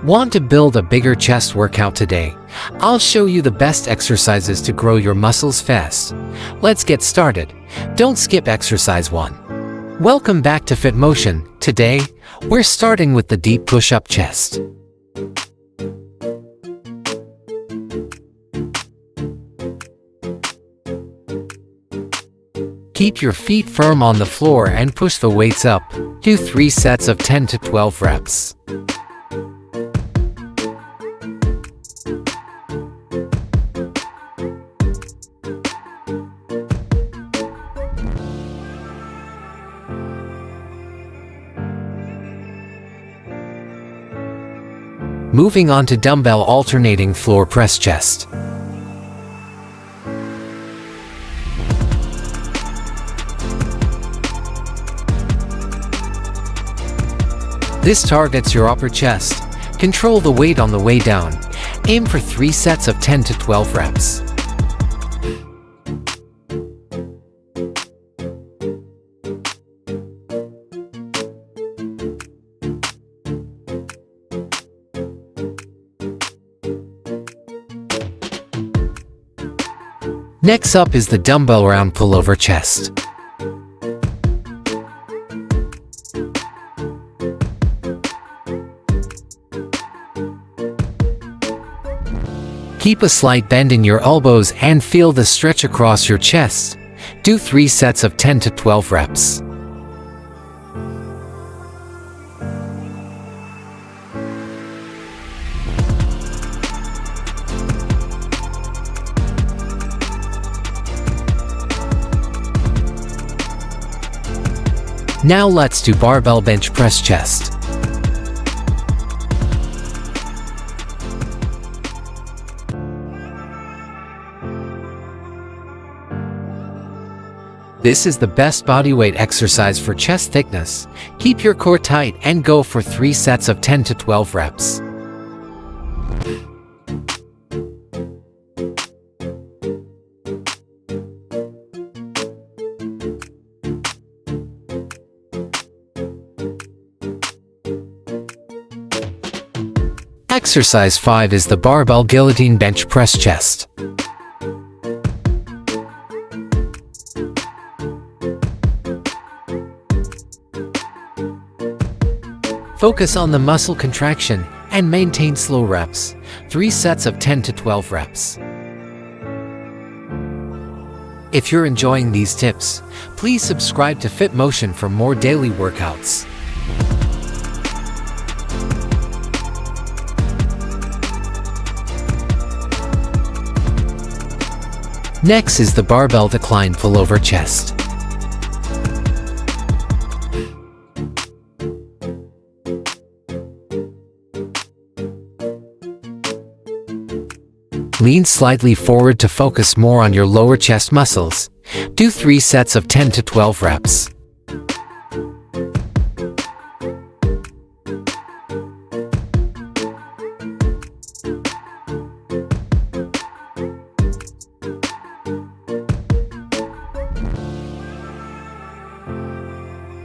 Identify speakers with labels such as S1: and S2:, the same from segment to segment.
S1: Want to build a bigger chest workout today? I'll show you the best exercises to grow your muscles fast. Let's get started. Don't skip exercise 1. Welcome back to Fit Motion. Today, we're starting with the deep push-up chest. Keep your feet firm on the floor and push the weights up. Do 3 sets of 10 to 12 reps. Moving on to dumbbell alternating floor press chest. This targets your upper chest. Control the weight on the way down. Aim for 3 sets of 10 to 12 reps. Next up is the dumbbell round pullover chest. Keep a slight bend in your elbows and feel the stretch across your chest. Do 3 sets of 10 to 12 reps. Now let's do barbell bench press chest. This is the best bodyweight exercise for chest thickness. Keep your core tight and go for 3 sets of 10 to 12 reps. Exercise 5 is the barbell guillotine bench press chest. Focus on the muscle contraction and maintain slow reps. 3 sets of 10 to 12 reps. If you're enjoying these tips, please subscribe to Fit Motion for more daily workouts. Next is the barbell decline pullover chest. Lean slightly forward to focus more on your lower chest muscles. Do 3 sets of 10 to 12 reps.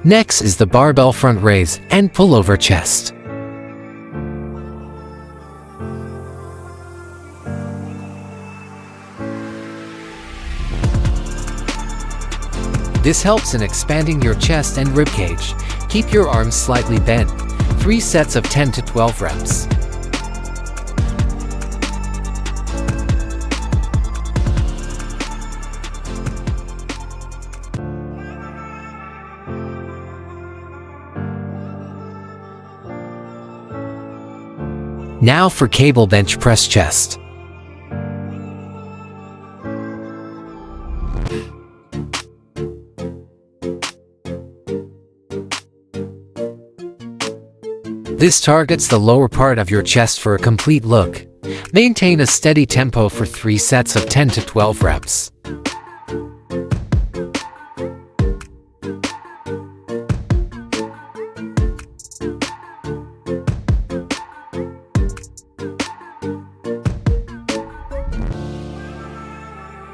S1: Next is the barbell front raise and pullover chest. This helps in expanding your chest and ribcage. Keep your arms slightly bent. 3 sets of 10 to 12 reps. Now for cable bench press chest. This targets the lower part of your chest for a complete look. Maintain a steady tempo for 3 sets of 10 to 12 reps.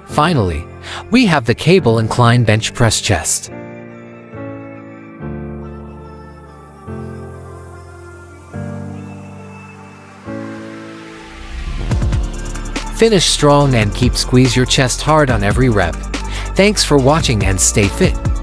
S1: Finally, we have the cable incline bench press chest. Finish strong and keep squeeze your chest hard on every rep. Thanks for watching and stay fit.